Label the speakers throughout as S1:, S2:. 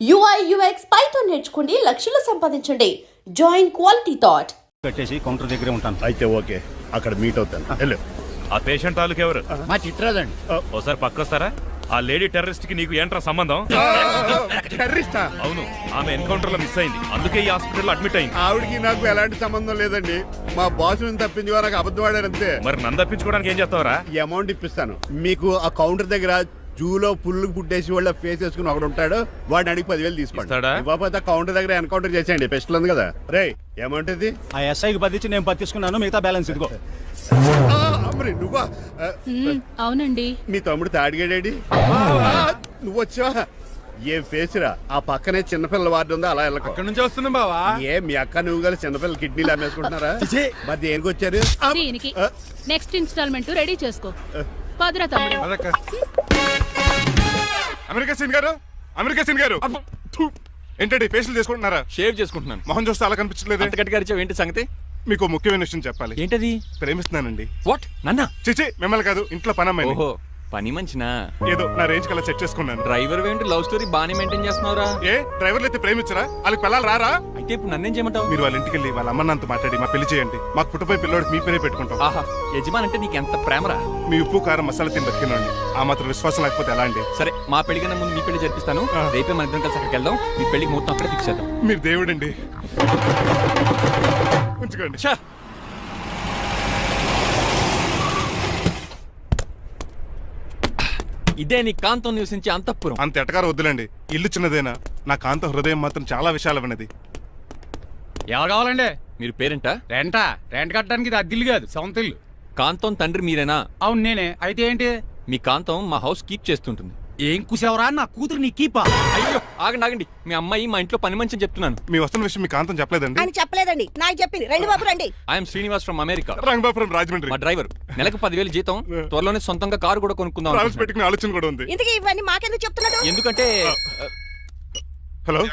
S1: UI UX Python నేర్చుకోండి, లక్షలు సంపాదించండి. Join Quality Thought.
S2: కట్టేసి కౌంటర్ దగ్గరే ఉంటాను.
S3: అయితే ఓకే, అక్కడ మీట్ అవుతాను. హలో,
S4: ఆ పేషెంట్ తాలూకు ఎవరు?
S5: మా చిట్రాదండి.
S4: ఓసారి పక్కొస్తారా? ఆ లేడీ టెర్రరిస్ట్ కి నీకు ఏంట్రా సంబంధం?
S3: టెర్రరిస్టా?
S4: అవును, ఆమె ఎన్కౌంటర్ లో మిస్ అయింది, అందుకే ఈ హాస్పిటల్ అడ్మిట్ అయింది.
S3: ఆవిడకి నాకు ఎలాంటి సంబంధం లేదండి. మా బాస్ నుంచి తప్పించి నాకు అబద్ధం ఆడారు అంతే.
S4: మరి నన్ను తప్పించుకోవడానికి ఏం చేస్తావరా?
S3: ఈ అమౌంట్ ఇప్పిస్తాను మీకు. ఆ కౌంటర్ దగ్గర జూలో పుల్లు పుట్టేసి వాళ్ళ ఫేస్ వేసుకుని ఒకడు ఉంటాడు, వాడిని అడిగి 10,000 తీసుకోండి. ఇవ్వకపోతే కౌంటర్ దగ్గర ఎన్కౌంటర్ చేసేయండి. పెస్టల్ ఉంది కదా. రే, అమౌంట్ ఇది
S2: ఆ ఎస్ఐకి బదిలించి నేను తీసుకున్నాను, మిగతా బ్యాలెన్స్ ఇదిగో.
S3: అమ్మరి నువ్వా?
S6: అవునండి.
S3: మీ తమ్ముడు తాడిగాడేడి? నువ్వు వచ్చావా? ఏం ఫేస్ రా. ఆ పక్కనే చిన్నపిల్లల వార్డు ఉందా, అలా వెళ్ళక.
S5: అక్కడ నుంచి వస్తున్నాం బావా.
S3: ఏ మీ అక్క నువ్వు కలిసి చిన్నపిల్లల కిడ్నీలు అమ్మేసుకుంటున్నారా? మరి దేనికి వచ్చారు?
S6: దీనికి నెక్స్ట్ ఇన్స్టాల్మెంట్ రెడీ చేసుకో. పదరా తమ్ముడు.
S5: అమెరికా సీన్ గారు ఏంటండి ఫేషియల్ చేసుకుంటున్నారా?
S7: షేవ్ చేసుకుంటున్నాను.
S5: మొహం చూస్తే అలా కనిపించలేదు.
S7: అంత గట్టిగా అరిచావు, ఏంటి సంగతి?
S5: మీకు ముఖ్యమైన విషయం చెప్పాలి.
S7: ఏంటది?
S5: ప్రేమిస్తున్నానండి.
S7: వాట్? నన్నా?
S5: చిచి, మిమ్మల్ని కాదు, ఇంట్లో పనమ్మాయి.
S7: ఓహో, పని మంచినా?
S5: ఏదో నా రేంజ్ కల్లా సెట్ చేసుకున్నాను.
S7: డ్రైవర్ ఏంటి లవ్ స్టోరీ బానే మెయింటైన్ చేస్తున్నావురా?
S5: ఏ డ్రైవర్లు అయితే ప్రేమించరా? వాళ్ళకి పిల్లలు రారా?
S7: అయితే ఇప్పుడు నన్నేం చేయమంటావు?
S5: మీరు వాళ్ళ ఇంటికి వెళ్ళి వాళ్ళ అమ్మ నాన్నతో మాట్లాడి మా పెళ్లి చేయండి. మాకు పుట్టపోయి పిల్లోడికి మీ పేరే పెట్టుకుంటాం.
S7: ఆహా, యజమాన్ అంటే నీకు ఎంత ప్రేమరా?
S5: మీ ఉప్పు కారం మసాలా తిని బతికినండి. ఆ మాత్రం విశ్వాసం లేకపోతే ఎలా అండి?
S7: సరే, మా పెళ్లి కన్నా ముందు మీ పెళ్లి జరిపిస్తాను. రేపే మన ఇద్దరం కలిసి అక్కడికి వెళ్దాం. మీ పెళ్లికి మొత్తం అక్కడే ఫిక్స్ చేద్దాం.
S5: మీరు దేవుడండి. ఉంచుకోండి.
S7: ఛా! ఇదే నీ కాంతం నివసించే అంతఃపురం.
S5: అంత ఎటకారం వద్దులండి. ఇల్లు చిన్నదేనా, నా కాంత హృదయం మాత్రం చాలా విశాలమైనది.
S8: ఎవరు కావాలండి?
S7: మీరు పేరెంటా?
S8: రెంటా? రెంట్ కట్టడానికి ఇది అద్దిల్లు కాదు, సొంత ఇల్లు.
S7: కాంతం తండ్రి మీరేనా?
S8: అవును నేనే. అయితే ఏంటి?
S7: మీ కాంతం మా హౌస్ కీప్ చేస్తుంటుంది.
S8: ఏం కూసేవరా? నా కూతురు నీ కీపా?
S7: అయ్యో, ఆగండి. మీ అమ్మాయి మా ఇంట్లో పని మంచి చెప్తున్నాను.
S5: మీ వస్తున్న విషయం మీ కాంతం చెప్పలేదండి?
S9: అని చెప్పలేదండి, నాకు చెప్పింది. రండి బాబు రండి.
S7: I'm Srinivas from America.
S5: Rangabapuram Rajahmundry.
S7: మా డ్రైవర్. నెలకు 10,000 జీతం. త్వరలోనే సొంతంగా కారు కూడా కొనుక్కుందాం.
S5: ట్రావెల్స్ పెట్టుకునే ఆలోచన కూడా ఉంది.
S9: ఇంతకీ ఇవన్నీ మాకెందుకు చెప్తున్నాడు?
S7: ఎందుకంటే
S5: హలో,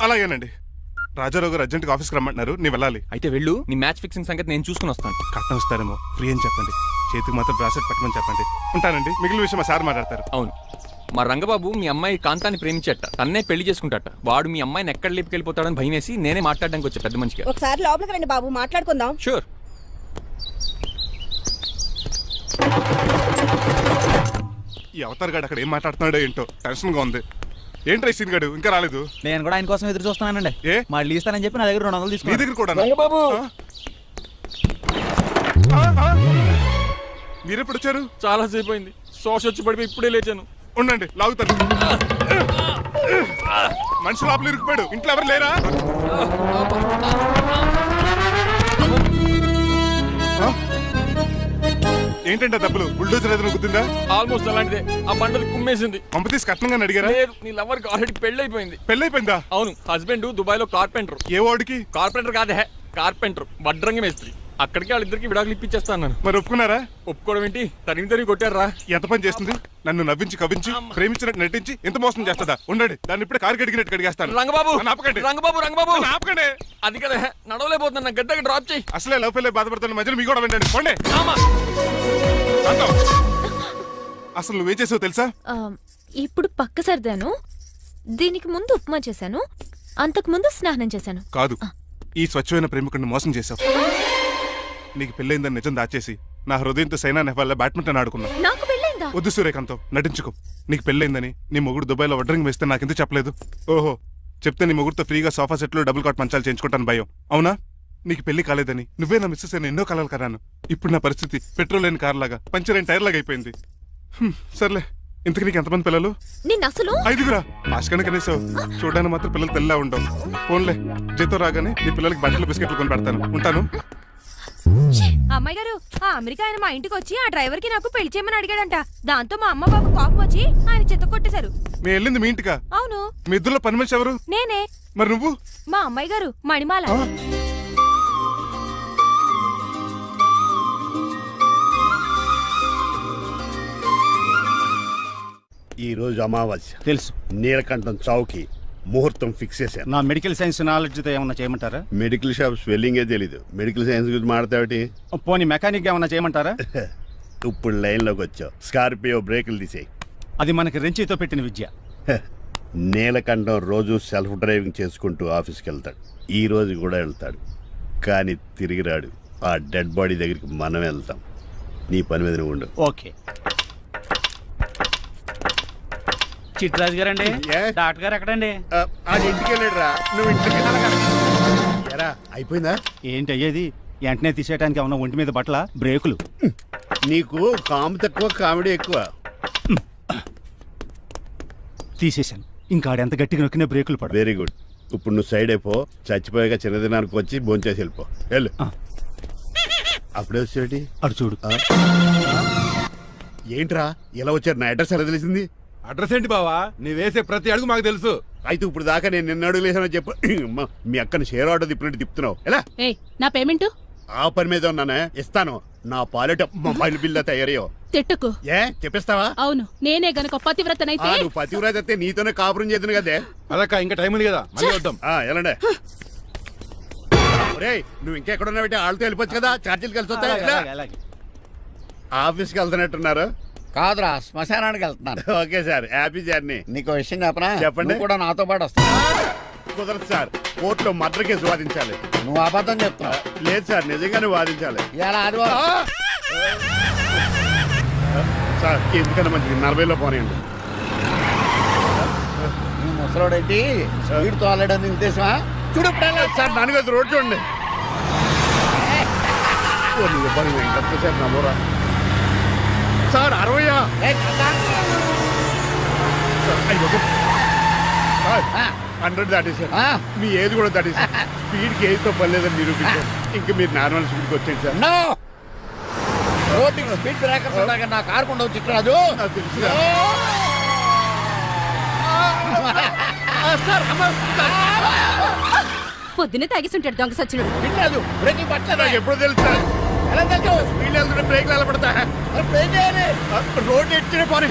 S5: అలాగేనండి. రాజారావు గారు అర్జెంట్గా ఆఫీస్కి రమ్మంటున్నారు, నీ వెళ్ళాలి.
S7: అయితే వెళ్ళు. నీ మ్యాచ్ ఫిక్సింగ్ సంగతి నేను చూసుకుని వస్తాను.
S5: కట్నం ఇస్తారేమో, ఫ్రీ అని చెప్పండి. చేతికి మాత్రం బ్రాసెట్ పెట్టమని చెప్పండి. ఉంటానండి. మిగిలిన విషయం మా సార్ మాట్లాడతారు.
S7: అవును, మా రంగబాబు మీ అమ్మాయి కాంతాన్ని ప్రేమించట. తన్నే పెళ్లి చేసుకుంటాట. వాడు మీ అమ్మాయిని ఎక్కడ లేపుకెళ్ళిపోతాడని భయం వేసి నేనే మాట్లాడడానికి వచ్చా పెద్ద మనిషిగా.
S9: ఒకసారి లోపలికి రండి బాబు, మాట్లాడుకుందాం.
S7: షూర్.
S5: ఈ అవతార్ గాడు అక్కడ ఏం మాట్లాడుతున్నాడో ఏంటో టెన్షన్గా ఉంది. ఏంట్రా సీన్ గాడు ఇంకా రాలేదు?
S2: నేను కూడా ఆయన కోసం ఎదురు చూస్తున్నానండి.
S5: ఏ
S2: మళ్ళీ ఇస్తానని చెప్పి నా దగ్గర 200
S5: నీ
S2: తీసుకుని.
S5: దగ్గర కూడా
S7: రంగబాబు
S5: మీరెప్పుడు వచ్చారు?
S7: చాలా సేపు అయింది. శోష వచ్చి పడిపోయి ఇప్పుడే లేచాను.
S5: ఉండండి, లాగుతాను. మనిషి లోపల ఇరుక్కుపోయాడు. ఇంట్లో ఎవరు లేరా? ఏంటంటే డబ్బులు బుల్డోజర్ ఏదైనా గుద్దిందా?
S7: ఆల్మోస్ట్ అలాంటిదే. ఆ బండది కుమ్మేసింది.
S5: పంప తీసి కట్నంగా అడిగారా?
S7: లేదు, నీ లవర్కి ఆల్రెడీ పెళ్లి అయిపోయింది.
S5: పెళ్ళైపోయిందా?
S7: అవును, హస్బెండ్ దుబాయ్ లో కార్పెంటర్.
S5: ఏ వాడికి?
S7: కార్పెంటర్ కాదే, కార్పెంటర్. వడ్రంగి మేస్త్రి. అక్కడికి వాళ్ళిద్దరికి విడాకులు ఇప్పించేస్తాను.
S5: మరి ఒప్పుకున్నారా?
S7: ఒప్పుకోవడం ఏంటి? తరిగి కొట్టారా?
S5: ఎంత పని చేస్తుంది? నన్ను నవ్వించి కవ్వించి ప్రేమించినట్టు నటించి ఎంత మోసం చేస్తుందా? ఉండండి, దాన్ని ఇప్పుడే కారు కడిగినట్టు కడిగేస్తాను.
S7: రంగబాబు,
S5: నన్ను ఆపకండి.
S7: రంగబాబు
S5: ఆపకండి.
S7: అది కదా, నడవలేకపోతున్నా. నా గడ్డకి డ్రాప్ చేయి.
S5: అసలే లవ్ ఫెయిల్ బాధపడుతున్న మధ్యలో మీ కూడా వినండి. పోండి. అసలు నువ్వేం చేసావు తెలుసా?
S6: ఇప్పుడు పక్క సర్దాను. దీనికి ముందు ఉప్మా చేశాను. అంతకు ముందు స్నానం చేశాను.
S5: కాదు, ఈ స్వచ్ఛమైన ప్రేమికుడిని మోసం చేసావు. నీకు పెళ్ళైందని నిజం దాచేసి నా హృదయంతో సైనా నెహ్వాల్ బ్యాడ్మింటన్ ఆడుకున్నా.
S6: నాకు పెళ్ళైందా?
S5: వద్దు సూర్యకాంతం, నటించుకో. నీకు పెళ్ళైందని నీ మొగుడు దుబాయ్లో వడ్రంగి వేస్తే నాకెందుకు చెప్పలేదు? ఓహో, చెప్తే నీ మొగుడుతో ఫ్రీగా సోఫా సెట్లు డబుల్ కాట్ మంచాలు చేయించుకుంటాను భయం. అవునా? నీకు పెళ్లి కాలేదని నువ్వే నా మిస్సెస్ అని ఎన్నో కలలు కరాను. ఇప్పుడు నా పరిస్థితి పెట్రోల్ లేని కార్ లాగా, పంచర్ అయిన టైర్ లాగా అయిపోయింది. సర్లే, ఇంతకు నీకు ఎంతమంది పిల్లలు?
S6: నిన్ను అసలు
S5: 5గురా. ఆశకనే కనీసం చూడడానికి మాత్రం పిల్లలు తెల్లా ఉండవు. ఫోన్లే, జీతం రాగానే నీ పిల్లలకి బట్టలు బిస్కెట్లు కొని పెడతాను. ఉంటాను.
S10: అమ్మాయి గారు, ఆ అమెరికా ఆయన మా ఇంటికి వచ్చి ఆ డ్రైవర్ కి నాకు పెళ్లి చేయమని అడిగాడంట. దాంతో మా అమ్మ బాబు కోపం వచ్చి ఆయన చెత్త కొట్టేశారు.
S5: నేను వెళ్ళింది మీ ఇంటికా?
S10: అవును.
S5: మీ ఇద్దరులో పని మనిషి ఎవరు?
S10: నేనే.
S5: మరి నువ్వు?
S10: మా అమ్మాయి గారు మణిమాల.
S3: ఈ రోజు అమావాస్య
S2: తెలుసు.
S3: నీలకంఠం చౌకి ముహూర్తం ఫిక్స్ చేశాను.
S2: నా మెడికల్ సైన్స్ నాలెడ్జ్తో ఏమన్నా చేయమంటారా?
S3: మెడికల్ షాప్ స్వెల్లింగే తెలీదు, మెడికల్ సైన్స్ గురించి మాట్లాడతావిటి?
S2: పోనీ మెకానిక్ ఏమన్నా చేయమంటారా?
S3: ఇప్పుడు లైన్లోకి వచ్చావు. స్కార్పియో బ్రేకులు తీసేయి.
S2: అది మనకి రెంచితో పెట్టిన విద్య.
S3: నీలకంఠం రోజు సెల్ఫ్ డ్రైవింగ్ చేసుకుంటూ ఆఫీస్కి వెళ్తాడు. ఈ రోజు కూడా వెళ్తాడు, కానీ తిరిగి రాడు. ఆ డెడ్ బాడీ దగ్గరికి మనం వెళ్తాం. నీ పని మీద నువ్వు ఉండు.
S8: ఓకే. చిట్రాజు గారండి,
S3: ఏ?
S8: డాక్టర్ గారు ఎక్కడండి?
S3: అది ఇంటికి వెళ్ళాడు రా, నువ్వు ఇంటికి ఎరా అయిపోయిందా?
S2: ఏంటి అయ్యేది? వెంటనే తీసేయడానికి ఏమన్నా ఒంటి మీద బట్టల బ్రేకులు?
S3: నీకు కాము తక్కువ కామెడీ ఎక్కువ.
S2: తీసేశాను. ఇంకా ఆడెంత గట్టిగా నొక్కినా బ్రేకులు పడ.
S3: Very good. ఇప్పుడు నువ్వు సైడ్ అయిపో, చచ్చిపోయాక చిన్నదినానికి వచ్చి భోంచేసి వెళ్ళిపో. వెళ్ళు. అప్పుడే వచ్చేటి
S2: అటు చూడు.
S3: ఏంట్రా ఇలా వచ్చారు? నా అడ్రస్ ఎలా తెలిసింది?
S11: అడ్రస్ ఏంటి బావా? నీ వేసే ప్రతి అడుగు మాకు తెలుసు.
S3: అయితే ఇప్పుడు దాకా నేను నిన్న అడుగులేసానని చెప్పు. అమ్మా, మీ అక్కని షేర్ ఆర్డర్ తిప్పినట్టు తిప్పుతున్నావు. ఎలా?
S10: నా పేమెంట్
S3: ఆ పని మీద ఉన్నానే, ఇస్తాను. నా పాలెట మొబైల్ బిల్లా తయారయ్యో.
S10: తిట్టుకు.
S3: ఏ చెప్పిస్తావా?
S10: అవును, నేనే గనక పతివ్రతనైతే
S3: నువ్వు పతివ్రత అయితే నీతోనే కాపురం చేతును కదే.
S11: అదక్క ఇంకా టైం ఉంది కదా, మళ్ళీ వద్దాం.
S3: ఎలాండే ఒరేయ్, నువ్వు ఇంకెక్కడున్నా పెట్టి వాళ్ళతో వెళ్ళిపోవచ్చు కదా, ఛార్జీలు కలిసి వస్తాయి. ఎలా?
S2: అలాగే.
S3: ఆఫీస్కి వెళ్తున్నట్టున్నారు.
S8: కాదురా, శ్మశానానికి వెళ్తున్నాను.
S3: Okay sir, happy journey.
S8: నీకు విషయం చెప్పనా?
S3: చెప్పండి.
S8: నువ్వు కూడా నాతో పాటు వస్తా.
S3: కుదరదు సార్, కోర్టులో మర్డర్ కేసు వాదించాలి.
S8: నువ్వు అబద్ధం చెప్తావు.
S3: లేదు సార్, నిజంగానే వాదించాలి.
S8: ఇలా ఆదివారం
S3: సార్ ఎందుకన్నా మంచిది 40లో పోనీయండి.
S8: నీ ముసలోడేంటి స్పీడ్ తోలడం నీ ఉద్దేశమా? చూడు
S3: సార్ నాన్నగారు రోడ్ చూడండి. సార్ నమ్మరా సార్ 60. 100 దాటేశారు. మీ ఏది కూడా దాటేశారు. స్పీడ్కి ఏదితో పని లేదని నిరూపించారు. ఇంకా మీరు నార్మల్ స్పీడ్కి వచ్చేది సార్.
S8: రోడ్డుకి స్పీడ్ బ్రేకర్స్ ఉండగా నా కారు కొండ చిట్టరాజు.
S3: నాకు తెలుసు
S10: పొద్దునే తాగిస్తుంటాడు దొంగ సచ్చినుడు.
S8: చిట్టరాజు బ్రేకింగ్ పట్టలేదు.
S3: నాకు ఎప్పుడో తెలుసు సార్.
S8: ఎలా తెలుసు?
S3: స్పీడ్ వెళ్తుంటే బ్రేక్లు ఎలా పడతా?
S8: బ్రేక్ చేయాలి.
S3: రోడ్డు ఎచ్చిన పోనీ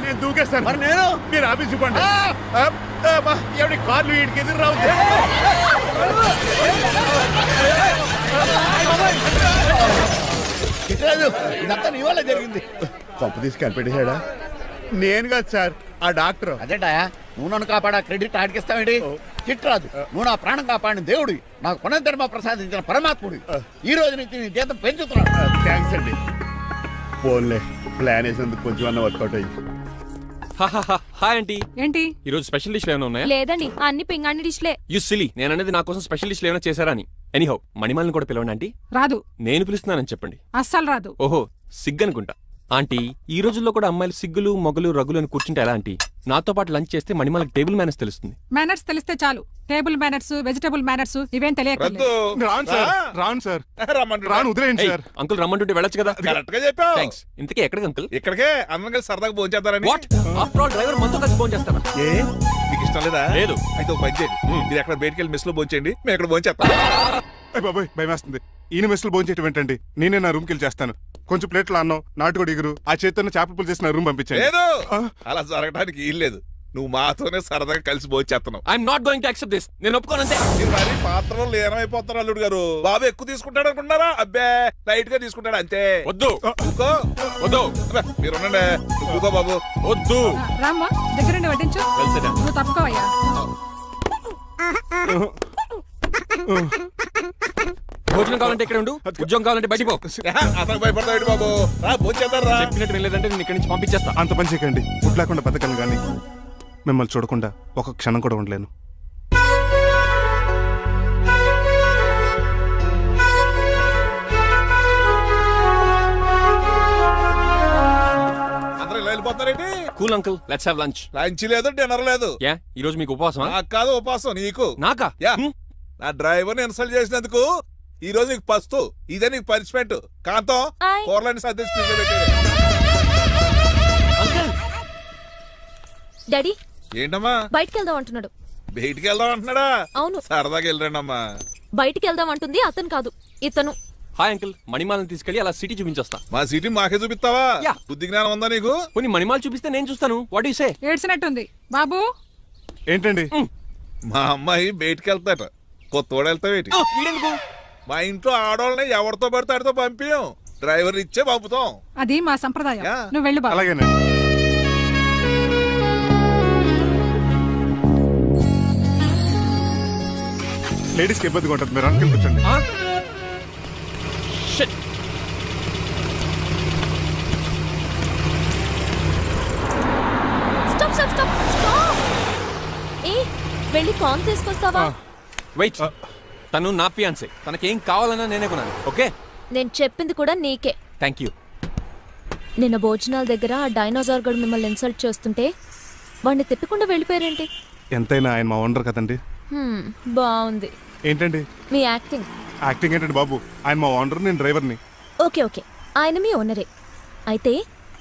S3: నేను దూకేస్తాను.
S8: మరి నేను?
S3: మీరు ఆఫీస్ ఇవ్వండి. ఎవరి కార్లు వీడికి ఎదురు రావు.
S8: చిట్టరాజు ఇదంతా నీ వల్ల జరిగింది.
S3: కొంప తీసి కనిపెట్టేశాడా? నేను కాదు సార్, ఆ డాక్టర్.
S8: అదేంటా నువ్వు నన్ను కాపాడా క్రెడిట్ ఆడికిస్తావేంటి? చిట్టరాజు నువ్వు నా ప్రాణం కాపాడిన దేవుడి, నాకు పునర్ధర్మ ప్రసాదించిన పరమాత్ముడి. ఈ రోజు నుంచి నీ జీతం పెంచుతున్నాడు.
S3: థ్యాంక్స్ అండి. ఫోన్లే, ప్లాన్ వేసినందుకు కొంచెం అన్న వర్కౌట్ అయింది.
S7: Hi aunty.
S10: ఏంటి?
S7: ఈ రోజు స్పెషల్ డిష్లు ఏమైనా ఉన్నాయా?
S10: లేదండి, అన్ని పింగాణి డిష్లే.
S7: యు సిలీ, నేను అనేది నా కోసం స్పెషల్ డిష్లు ఏమైనా చేశారా అని. ఎనీహౌ, మణిమాలని కూడా పిలవండి ఆంటీ.
S10: రాదు.
S7: నేను పిలుస్తున్నానని చెప్పండి.
S10: అస్సలు రాదు.
S7: ఓహో, సిగ్గనుకుంటా. ఆంటీ, ఈ రోజుల్లో కూడా అమ్మాయిలు సిగ్గులు మొగలు రగులు అని కూర్చుంటే ఎలా ఆంటీ? నాతో పాటు లంచ్ చేస్తే మణిమాలకి టేబుల్ మేనర్స్ తెలుస్తుంది.
S10: మేనర్స్ తెలిస్తే చాలు. టేబుల్ మేనర్స్, వెజిటబుల్ మేనర్స్ ఇవేం తెలియదు.
S5: రాను సార్, రాను సార్, రాను, వదిలేయండి సార్.
S7: అంకుల్ రమ్మంటుంటే వెళ్ళొచ్చు కదా.
S11: కరెక్ట్ గా చెప్పావు.
S7: థ్యాంక్స్. ఇంతకీ ఎక్కడికి అంకుల్?
S11: ఇక్కడికే అందరం కలిసి సరదాగా భోంచేద్దారని.
S7: వాట్? ఆఫ్టర్ ఆల్ డ్రైవర్ మనతో కలిసి ఫోన్ చేస్తారా?
S11: ఏ మీకు ఇష్టం లేదా?
S7: లేదు.
S11: అయితే ఒక పని చేయండి, మీరు ఎక్కడ బయటికి వెళ్ళి మెస్ లో భోంచేయండి, మేము ఎక్కడ భోంచేస్తాం.
S5: బాబాయ్ భయం వేస్తుంది. ఈయన మెస్సులు భోంచేయటం ఏంటండి? నేనే నా రూమ్కి వెళ్ళి చేస్తాను. కొంచెం ప్లేట్లు అన్నం, నాటుకోడి ఇగురు, ఆ చేతితో చేపల పులుసు చేసి నా రూమ్ పంపించండి.
S11: లేదు, అలా జరగడానికి ఏం లేదు. నువ్వు మాతోనే సరదాగా కలిసి భోంచేస్తున్నావు.
S7: I'm not going to accept this. నేను ఒప్పుకోనంతే.
S11: మీరు మరి పాత్రలో లీనమైపోతారు అల్లుడు గారు. బాబు ఎక్కువ తీసుకుంటాడు అనుకుంటారా? అబ్బే లైట్ గా తీసుకుంటాడు అంతే.
S7: వద్దు,
S11: ఊకో.
S7: వద్దు.
S11: అబ్బే, మీరు ఉండండి. నువ్వు ఊకో బాబు.
S7: వద్దు.
S10: రామ్మా, దగ్గరుండి వడ్డించు.
S7: వెల్సెడా.
S10: నువ్వు తప్పుకోవయ్యా.
S7: భోజనం కావాలంటే ఇక్కడ ఉండు, ఉద్యోగం కావాలంటే బయటికి పో.
S11: అతను భయపడతాడు బాబు. రా భోంచేద్దాం రా.
S7: చెప్పినట్టు వెళ్ళలేదంటే నేను ఇక్కడి నుంచి పంపించేస్తా.
S5: అంత పని చేయకండి. ఫుడ్ లేకుండా బతకను కానీ మిమ్మల్ని చూడకుండా ఒక క్షణం కూడా ఉండలేను.
S11: అందరూ ఇలా వెళ్ళిపోతారేంటి?
S7: Cool uncle, let's have lunch.
S11: Lunch లేదు, డిన్నర్ లేదు.
S7: యా, ఈ రోజు మీకు ఉపవాసమా?
S11: నాకు కాదు ఉపవాసం, నీకు.
S7: నాకా?
S11: యా, నా డ్రైవర్ని ఇన్సల్ట్ చేసినందుకు ఈ రోజు నీకు పస్తు, ఇదే నీకు పనిష్మెంట్. కాంతం కూరలని సర్దేసి ఫ్రిడ్జ్లో పెట్టేయ్.
S6: అంకుల్, డాడీ
S11: ఏంటమ్మా
S6: బయటికి వెళ్దాం అంటున్నాడు.
S11: బయటికి వెళ్దాం అంటున్నాడా?
S6: అవును.
S11: సరదాగా వెళ్ళండి అమ్మా.
S6: బయటికి వెళ్దాం అంటుంది అతను కాదు, ఇతను.
S7: హాయ్ అంకుల్, మణిమాలను తీసుకెళ్లి అలా సిటీ చూపించొస్తా.
S11: మా సిటీ మాకే చూపిస్తావా?
S7: యా.
S11: బుద్ధి జ్ఞానం ఉందా నీకు?
S7: కొన్ని మణిమాలు చూపిస్తే నేను చూస్తాను. What you say?
S10: ఏడ్చినట్టుంది బాబు.
S5: ఏంటండి?
S11: మా అమ్మాయి బయటికి వెళ్తాట, కొత్తోడు వెళ్తావేటి?
S7: వీడెందుకు?
S11: మా ఇంట్లో ఆడవాళ్ళని ఎవరితో పడితే ఆడితో పంపించం, డ్రైవర్ ఇచ్చే పంపుతాం.
S10: అది మా సంప్రదాయం.
S11: యా.
S10: నువ్వు వెళ్ళు బాబు.
S5: అలాగేనండి. లేడీస్కి ఇబ్బందిగా ఉంటుంది, మీరు వెనకాల కూర్చోండి.
S6: Stop stop stop stop. ఏ వెళ్ళి కాన్ తీసుకొస్తావా?
S7: వెయిట్, తను నా ఫియాన్సే, తనకేం కావాలన్నా నేనే కొనాలి. ఓకే,
S6: నేను చెప్పింది కూడా నీకే.
S7: Thank you.
S6: నిన్న భోజనాల దగ్గర ఆ డైనోసార్ గడు మిమ్మల్ని ఇన్సల్ట్ చేస్తుంటే వాడిని తిప్పకుండా వెళ్ళిపోయారేంటి?
S5: ఎంతైనా ఆయన మా ఓనర్ కదండి.
S6: బాగుంది
S5: ఏంటండి
S6: మీ యాక్టింగ్.
S5: యాక్టింగ్ ఏంటండి బాబు, ఆయన మా ఓనర్, నేను డ్రైవర్ని.
S6: ఓకే ఓకే, ఆయన మీ ఓనరే అయితే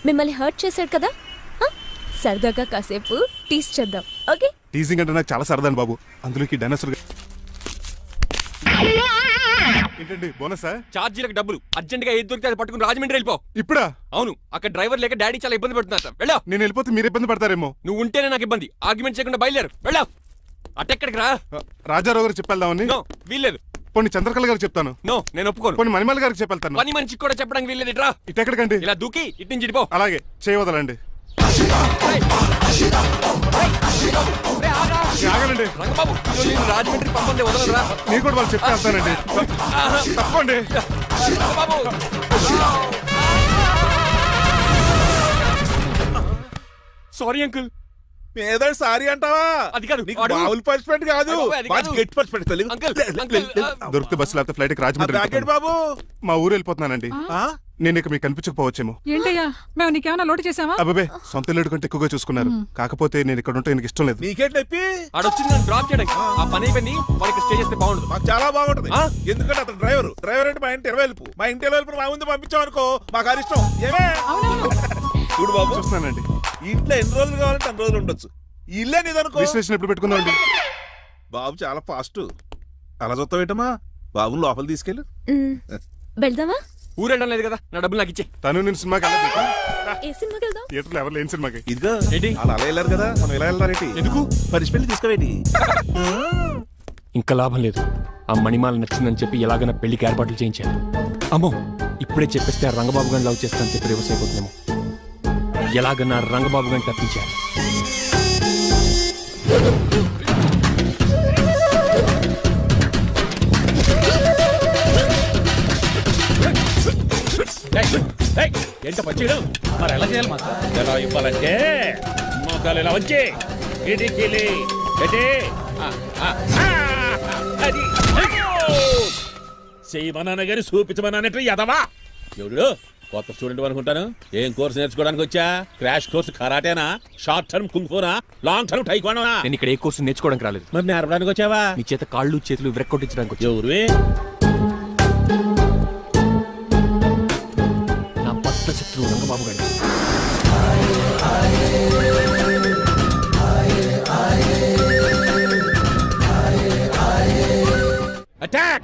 S6: మిమ్మల్ని హర్ట్ చేశాడు కదా, హ? సరదాగా కాసేపు టీస్ చేద్దాం. ఓకే,
S5: టీజింగ్ అంటే నాకు చాలా సరదాని బాబు, అందులోకి డైనోసర్. ఏంటండి బోనసా?
S7: ఛార్జీలకు డబ్బులు అర్జెంట్ గా ఏది దొరికితే అది పట్టుకుని రాజమండ్రి వెళ్ళిపో.
S5: ఇప్పుడా?
S7: అవును, అక్కడ డ్రైవర్ లేక డాడీ చాలా ఇబ్బంది పడుతున్నారు. వెళ్ళా.
S5: నేను వెళ్ళిపోతే మీరు ఇబ్బంది పడతారేమో.
S7: నువ్వు ఉంటేనే నాకు ఇబ్బంది. ఆర్గ్యుమెంట్ చేయకుండా బయలుదేరు. వెళ్ళా. అటెక్కడికి రా.
S5: రాజారావు గారు చెప్పేద్దామని.
S7: నో, వీల్లేదు.
S5: పోనీ చంద్రకళ గారు చెప్తాను.
S7: నో, నేను ఒప్పుకోను.
S5: పోనీ మణిమాల గారికి చెప్పేళ్తాను.
S7: పని మనిషికి కూడా చెప్పడానికి వీల్లేదు. ఇట్రా.
S5: ఇటెక్కడికండి?
S7: ఇలా దూకి ఇటు నుంచి ఇటుపో.
S5: అలాగే చేయవదలండి. ఆగలండి
S7: రంగబాబు, ఈరోజు నేను రాజమండ్రి పంపండి, వదలరా.
S5: మీరు కూడా వాళ్ళు చెప్తే వెళ్తానండి. తప్పండి
S7: రంగబాబు. Sorry uncle.
S11: ఏదో సారీ అంటావా?
S7: అది కాదు,
S11: నీకు
S7: వాడు-
S11: మామూలు పనిష్మెంట్ కాదు,
S7: అది కాదు.
S11: గట్టి పనిష్మెంట్.
S7: అంకుల్, అంకుల్,
S5: దొరికితే బస్సు లేకపోతే ఫ్లైట్ రాజమండ్రి
S11: బ్యాకెట్
S5: వెళ్ళిపోతాను.
S11: బాబు,
S5: మా ఊరు వెళ్ళిపోతున్నానండి. నేను ఇక మీకు కనిపించకపోవచ్చేమో.
S10: ఏంటయ్యా మేము నీకేమైనా లోటు చేసావా?
S5: అబ్బాబే, సొంత లేడు కంటే ఎక్కువగా చూసుకున్నారు. కాకపోతే నేను ఇక్కడ ఉంటే నాకు ఇష్టం లేదు.
S11: నీకేంటి నొప్పి?
S7: ఆడొచ్చింది నన్ను డ్రాప్ చేయడానికి. ఆ పని అయిపోయింది, వాడికి స్టే చేస్తే బాగుండదు.
S11: మాకు చాలా బాగుంటది.
S7: ఆ?
S11: ఎందుకంటే అతను డ్రైవర్ అంటే మా ఇంటి ఇరవైపు, మా ఇంటి ఇరవైపు మా ముందు పంపించాం అనుకో, మాకు అది ఇష్టం. ఏమే చూడు బాబు,
S5: చూస్తున్నానండి.
S11: ఇంట్లో ఎన్ని రోజులు కావాలంటే అన్ని రోజులు ఉండొచ్చు. ఇల్లే నీదనుకో.
S5: రిజిస్ట్రేషన్ ఎప్పుడు పెట్టుకుందామండి?
S11: బాబు చాలా ఫాస్ట్. అలా చూస్తావేటమ్మా, బాబుని లోపల తీసుకెళ్ళు.
S6: వెళ్దామా?
S7: ఊరెళ్ళడం లేదు కదా, నా డబ్బులు నాకు ఇచ్చే.
S5: తను నేను సినిమాకి వెళ్ళదు.
S6: ఏ సినిమాకి వెళ్దాం?
S5: థియేటర్లో ఎవరు లేని సినిమాకి.
S11: ఇదిగో
S7: ఏంటి?
S11: అలా అలా వెళ్ళారు కదా, మనం ఇలా వెళ్ళారేంటి?
S7: ఎందుకు?
S11: పనిష్మెంట్ తీసుకోవేటి?
S7: ఇంకా లాభం లేదు. ఆ మణిమాల నచ్చిందని చెప్పి ఎలాగైనా పెళ్లికి ఏర్పాట్లు చేయించాను. అమ్మో, ఇప్పుడే చెప్పేస్తే ఆ రంగబాబు గారిని లవ్ చేస్తానని చెప్పి రివర్స్ అయిపోతున్నాము. ఎలాగన్నా రంగబాబు గారిని తప్పించాను.
S4: ఎంత పచ్చిడు మరి ఎలా చేయాలి మాకు? ఎలా ఇవ్వాలంటే మోకాలు ఇలా వచ్చి ఇడికిలి అది చేయమన్నాను గాని చూపించమన్నట్టు ఎదవా. ఎవడు కొత్త స్టూడెంట్ అనుకుంటాను. ఏం కోర్సు నేర్చుకోవడానికి వచ్చా? క్రాష్ కోర్సు కరాటేనా, షార్ట్ టర్మ్ కుంగ్ఫూనా, లాంగ్ టర్మ్ టైక్వాండోనా?
S7: నేను ఇక్కడ ఏ కోర్సు నేర్చుకోవడానికి రాలేదు.
S4: మరి నేర్పడానికి వచ్చావా?
S7: మీ చేత కాళ్ళు చేతులు విరక్కొట్టించడానికి వచ్చా.
S4: ఎవరు?
S7: నా పట్ల శత్రువు రంగబాబు గారు.
S4: అటాక్!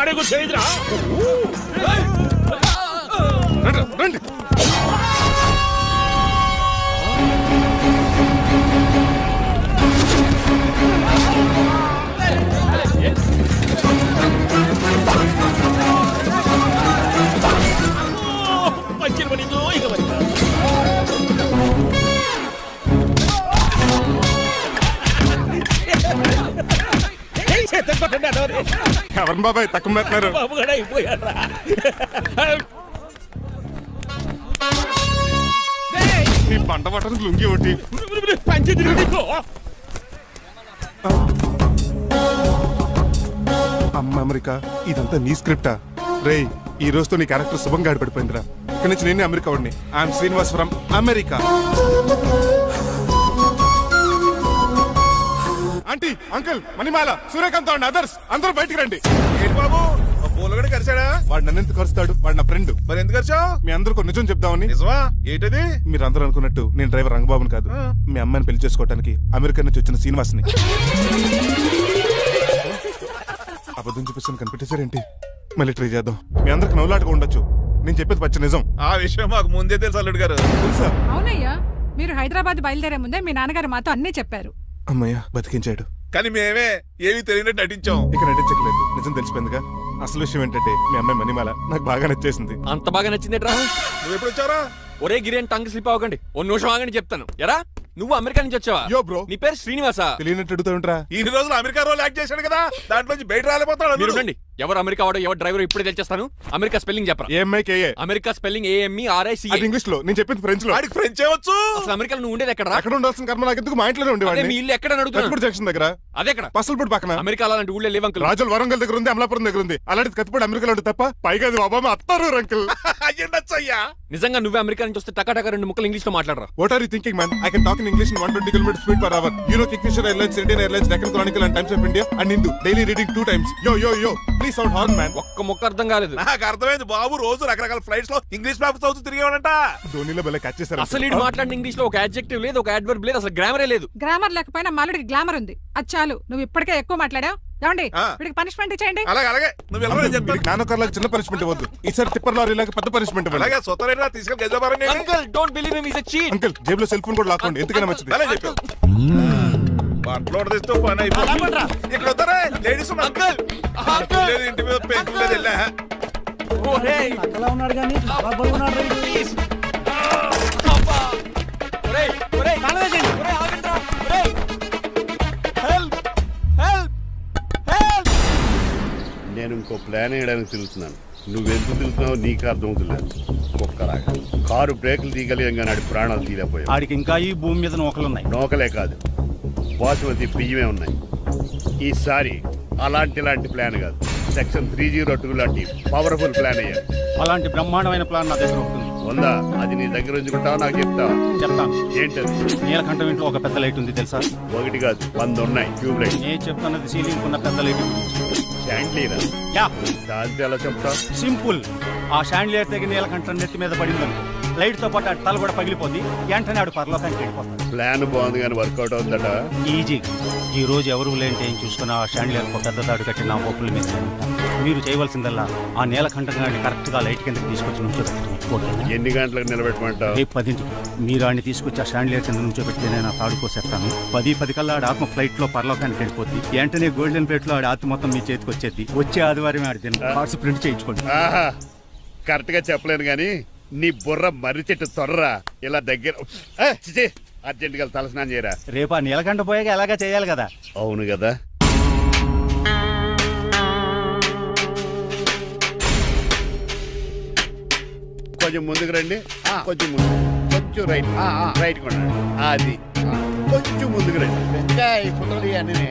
S4: అడుగు చేయదురా.
S5: రండి.
S4: మంచి పడిందో ఇక మరి.
S5: ఎవరు బాబాయ్ తక్కువ పెట్టినారు?
S4: బాబు కూడా అయిపోయారా?
S5: నీ పంట పట్టడం లుంగి ఒకటి.
S4: పంచి తిరుగుకో.
S5: అమ్మ అమెరికా, ఇదంతా నీ స్క్రిప్టా? రేయ్, ఈ రోజుతో నీ క్యారెక్టర్ శుభంగా ఆడిపడిపోయిందిరా. ఇక్కడి నుంచి నేనే అమెరికా వాడిని. I'm Srinivas from America. Aunty, uncle, Manimala, Suryakant and others అందరూ బయటికి రండి.
S11: ఏంటి బాబు, పూలగడ కలిసాడా?
S5: వాడు నన్ను ఎందుకు కరుస్తాడు? వాడు నా ఫ్రెండ్.
S11: మరి ఎందుకు కలిసావు?
S5: మీ అందరికీ నిజం చెప్దామని.
S11: నిజమా? ఏంటది?
S5: మీరు అందరూ అనుకున్నట్టు నేను డ్రైవర్ రంగబాబుని కాదు. మీ అమ్మాయిని పెళ్లి చేసుకోవడానికి అమెరికా నుంచి వచ్చిన శ్రీనివాస్ని. అబద్ధం చూపిస్తాను కనిపెట్టేశారేంటి? మళ్ళీ ట్రై చేద్దాం. మీ అందరికి నవ్వులాటగా ఉండొచ్చు, నేను చెప్పేది పచ్చి నిజం.
S11: ఆ విషయం మాకు ముందే తెలుసు అల్లుడు గారు.
S5: తెలుసా?
S10: అవునయ్యా, మీరు హైదరాబాద్ బయలుదేరే ముందే మీ నాన్నగారు మాతో అన్నీ చెప్పారు.
S5: అమ్మయ్య బతికించాడు.
S11: కానీ మేమే ఏమీ తెలియనట్టు నటించాం.
S5: ఇక నటించట్లేదు, నిజం తెలిసిపోయిందిగా. అసలు విషయం ఏంటంటే మీ అమ్మాయి మణిమాల నాకు బాగా నచ్చేసింది.
S7: అంత బాగా నచ్చిందేట్రా?
S11: నువ్వు ఎప్పుడు వచ్చారా?
S7: ఒరే గిరియన్ టంగ్ స్లిప్ అవ్వకండి, ఓ నిమిషం ఆగండి చెప్తాను. ఎరా నువ్వు అమెరికా నుంచి వచ్చావా?
S5: యో బ్రో,
S7: నీ పేరు శ్రీనివాసా?
S5: తెలియనట్టు అడుగుతా ఉంటా.
S11: ఇన్ని రోజులు అమెరికా రోల్ యాక్ట్ చేశాడు కదా, దాంట్లో నుంచి బయట రాలేపోతాడు.
S7: మీరు ఉండండి. ఎవరు అమెరికా వాడో ఎవరు డ్రైవర్ ఇప్పుడే తెలిచేస్తాను. అమెరికా స్పెల్లింగ్ చెప్పరా?
S5: ఏఎంఐకేఏ.
S7: America spelling AMERICA.
S5: అది ఇంగ్లీష్ లో, నేను చెప్పింది ఫ్రెంచ్ లో.
S11: వాడికి ఫ్రెంచ్ ఏవచ్చు.
S7: అసలు అమెరికాలో నువ్వు ఉండేది ఎక్కడ?
S5: అక్కడ ఉండాల్సిన కర్మ నాకు ఎందుకు? మా ఇంట్లోనే
S7: అదే
S5: ఉండేవాడిని.
S7: మీ ఇల్లు ఎక్కడ అడుగుతున్నా?
S5: కత్తిపూడి జంక్షన్ దగ్గర.
S7: అదెక్కడ?
S5: పసలపూడి పక్కన.
S7: అమెరికా అలాంటి ఊళ్ళో లేవు అంకుల్.
S5: రాజుల వరంగల్ దగ్గర ఉంది, అమలాపురం దగ్గర ఉంది. అలాంటి కత్తిపూడి అమెరికాలో ఉంటుంది తప్ప. పైగా అది ఒబామా అత్తారు అంకుల్.
S11: అయ్యుండొచ్చు అయ్యా.
S7: నిజంగా నువ్వే అమెరికా నుంచి వస్తే టకా టకా 2 ముక్కలు ఇంగ్లీష్ లో మాట్లాడరా?
S5: What are you thinking, man? I can talk in English in 120 kilometers speed per hour. You know Kingfisher Airlines, Indian Airlines, Deccan Chronicle and Times of India and Hindu. Daily reading 2 times. Yo. Please sound horn, man.
S7: ఒక్క ముక్క అర్థం కాలేదు.
S11: నాకు అర్థమైంది బాబు, రోజు రకరకాల flights లో English papers అవుతూ తిరిగేవాడంట.
S5: ధోనిలో భలే క్యాచ్ చేశారు.
S7: అసలు ఇటు మాట్లాడిన ఇంగ్లీష్ లో ఒక అడ్జెక్టివ్ లేదు, ఒక అడ్వర్బ్ లేదు, అసలు గ్రామరే లేదు.
S10: గ్రామర్ లేకపోయినా మాలుడికి గ్లామర్ ఉంది. అది చాలు, నువ్వు ఇప్పటికే ఎక్కువ మాట్లాడావు. ఏమండి, వీడికి పనిష్మెంట్ ఇచ్చేయండి.
S11: అలాగే నువ్వు ఎలా చెప్తాను.
S5: నాన్నకర్లకు చిన్న పనిష్మెంట్ ఇవ్వద్దు. ఈసారి టిప్పర్ లారీలాగా పెద్ద పనిష్మెంట్ ఇవ్వాలి.
S11: అలాగే సొంత తీసుకెళ్ళి గజాబారని.
S7: Uncle don't believe him, is a cheat.
S5: Uncle జేబులో సెల్ ఫోన్ కూడా లాక్కోండి, ఎందుకైనా మంచిది.
S11: అలా చెప్పు. బట్టలు తెస్తూ పని అయిపోతుంది. ఇక్కడ వస్తారా లేడీస్
S7: అంకుల్
S11: లేదు, ఇంటి మీద పెంకు లేదు. వెళ్ళా
S7: ఓరేయ్
S2: ఉన్నాడు కానీ
S7: ప్లీజ్. అబ్బా ఒరేయ్ ఒరేయ్ కాలవేయండి. ఒరేయ్ ఆగండిరా. ఒరేయ్ హెల్ప్ హెల్ప్ హెల్ప్.
S3: నేను ఇంకో ప్లాన్ వేయడానికి తిరుగుతున్నాను. నువ్వెందుకు తిరుగుతున్నావు నీకు అర్థమవుతులేదు. ఒక్కలాగా కారు బ్రేకులు తీయగలిగాం కానీ ఆడి ప్రాణాలు తీయలేకపోయావు.
S2: ఆడికి ఇంకా ఈ భూమి మీద నూకలున్నాయి.
S3: నోకలే కాదు, బాసుమతి బియ్యమే ఉన్నాయి. ఈసారి ఇలాంటి ప్లాన్ కాదు, సెక్షన్ 302 లాంటి పవర్ఫుల్ ప్లాన్ అయ్యారు.
S2: అలాంటి బ్రహ్మాండమైన ప్లాన్ నా దగ్గర ఉంటుంది.
S3: ఉందా? అది నీ దగ్గర ఉంచుకుంటావా నాకు చెప్తావా?
S2: చెప్తాను.
S3: ఏంటది?
S2: నీలకంఠం ఇంట్లో ఒక పెద్ద లైట్ ఉంది తెలుసా?
S3: ఒకటి కాదు 100 ఉన్నాయి ట్యూబ్ లైట్.
S2: నేను చెప్తున్నది సీలింగ్ ఉన్న పెద్ద లైట్ గురించి.
S3: శాండ్లీరా?
S2: యా,
S3: దాంతో ఎలా చెప్తావు?
S2: సింపుల్. ఆ షాండ్లియర్ దగ్గర నీలకంఠం నెత్తి మీద పడిందనుకో, లైట్ తో పాటు ఆడి తల కూడా పగిలిపోద్ది. వెంటనే ఆడు పరలోకానికి వెళ్ళిపోతాడు.
S3: ప్లాన్ బాగుంది కానీ వర్కౌట్ అవుతుందట.
S2: ఈజీ. ఈ రోజు ఎవరు లేంటే ఏం చూసుకున్న ఆ షాండ్లియర్ ఒక పెద్ద తాడు కట్టి నా ఓపుల మీద ఉంటాను. మీరు చేయవలసిందల్లా ఆ నీలకంఠం గారిని కరెక్ట్ గా లైట్ కిందకి తీసుకొచ్చి నుంచోబెట్టండి. ఓకేనా?
S3: ఎన్ని గంటలకు నిలబెట్టమంటావు?
S2: రేపు 10ంటికి మీరు ఆడిని తీసుకొచ్చి ఆ షాండ్లియర్ కింద నుంచోబెడితే నేను ఆ తాడు కోసేస్తాను. 10 కల్లా ఆడి ఆత్మ ఫ్లైట్ లో పరలోకానికి వెళ్ళిపోద్ది. వెంటనే గోల్డెన్ ప్లేట్ లో ఆడి ఆత్మ మొత్తం మీ చేతికి వచ్చేది. వచ్చే ఆదివారం ఆడి దిన కార్డ్స్ ప్రింట్ చేయించుకోండి.
S3: ఆహా, కరెక్ట్ గా చెప్పలేను కానీ నీ బుర్ర మర్రి చెట్టు తొర్రా. ఇలా దగ్గర అర్జెంట్ గా తలస్నానం చేయరా.
S2: రేపు ఆ నీలకంఠ పోయాక ఎలాగా చేయాలి కదా.
S3: అవును కదా. కొంచెం ముందుకు రండి. కొంచెం ముందు, కొంచెం రైట్, రైట్ కొనండి. అది కొంచెం ముందుకు రండి.
S8: ఇంకా ఈ ఫోటోలు ఇవన్నీ